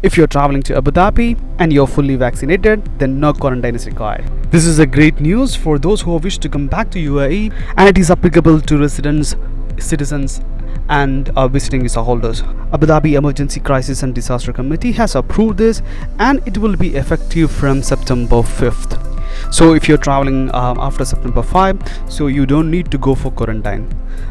If you're traveling to Abu Dhabi and you're fully vaccinated, then no quarantine is required. This is a great news for those who wish to come back to UAE, and it is applicable to residents, citizens and visiting visa holders. Abu Dhabi Emergency Crisis and Disaster Committee has approved this, and it will be effective from September 5th. So if you're traveling after September 5, so you don't need to go for quarantine.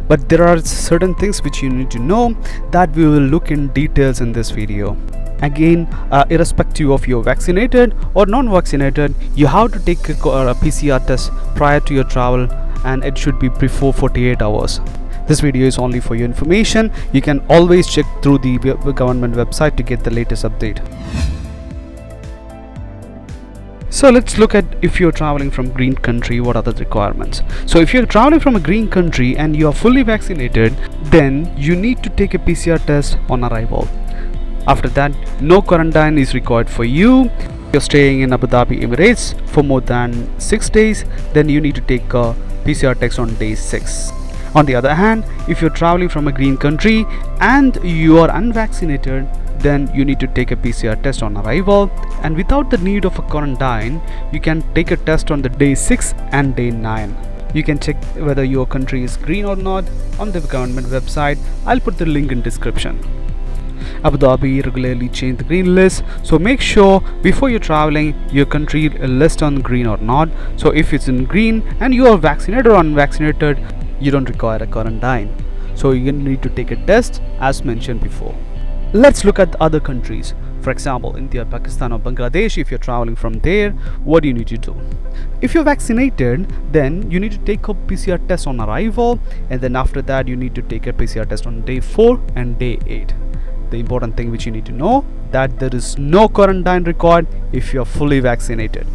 But there are certain things which you need to know that we will look in details in this video. Again, irrespective of you're vaccinated or non-vaccinated, you have to take a PCR test prior to your travel, and it should be before 48 hours. This video is only for your information. You can always check through the government website to get the latest update. So let's look at, if you're traveling from green country, what are the requirements. So if you're traveling from a green country and you are fully vaccinated, then you need to take a PCR test on arrival. After that, no quarantine is required for you. If you're staying in Abu Dhabi Emirates for more than 6 days, then you need to take a PCR test on day 6. On the other hand, if you're traveling from a green country and you are unvaccinated, then you need to take a PCR test on arrival, and without the need of a quarantine, you can take a test on the day 6 and day 9. You can check whether your country is green or not on the government website. I'll put the link in description. Abu Dhabi regularly change the green list, so make sure before you're traveling your country list on green or not. So if it's in green and you are vaccinated or unvaccinated, you don't require a quarantine, so you need to take a test as mentioned before. Let's look at other countries. For example, India, Pakistan or Bangladesh. If you're traveling from there, what do you need to do? If you're vaccinated, then you need to take a PCR test on arrival, and then after that you need to take a PCR test on day 4 and day 8. The important thing which you need to know, that there is no quarantine required if you're fully vaccinated.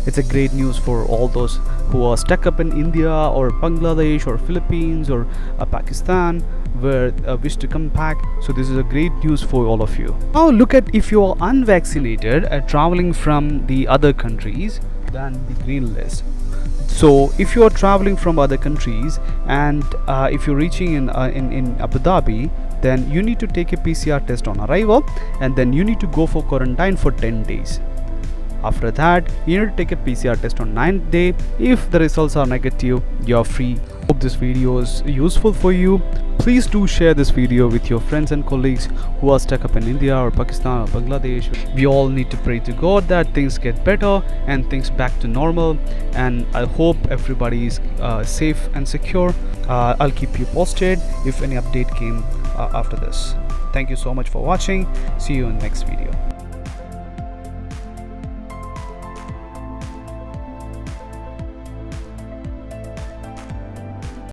It's a great news for all those who are stuck up in India or Bangladesh or Philippines or Pakistan, where wish to come back. So this is a great news for all of you. Now look at, if you are unvaccinated traveling from the other countries, then the green list. So if you are traveling from other countries and if you're reaching in Abu Dhabi, then you need to take a PCR test on arrival, and then you need to go for quarantine for 10 days. After that, you need to take a PCR test on 9th day. If the results are negative, you're free. Hope this video is useful for you. Please do share this video with your friends and colleagues who are stuck up in India or Pakistan or Bangladesh. We all need to pray to God that things get better and things back to normal, and I hope everybody is safe and secure. I'll keep you posted if any update came after this. Thank you so much for watching. See you in the next video.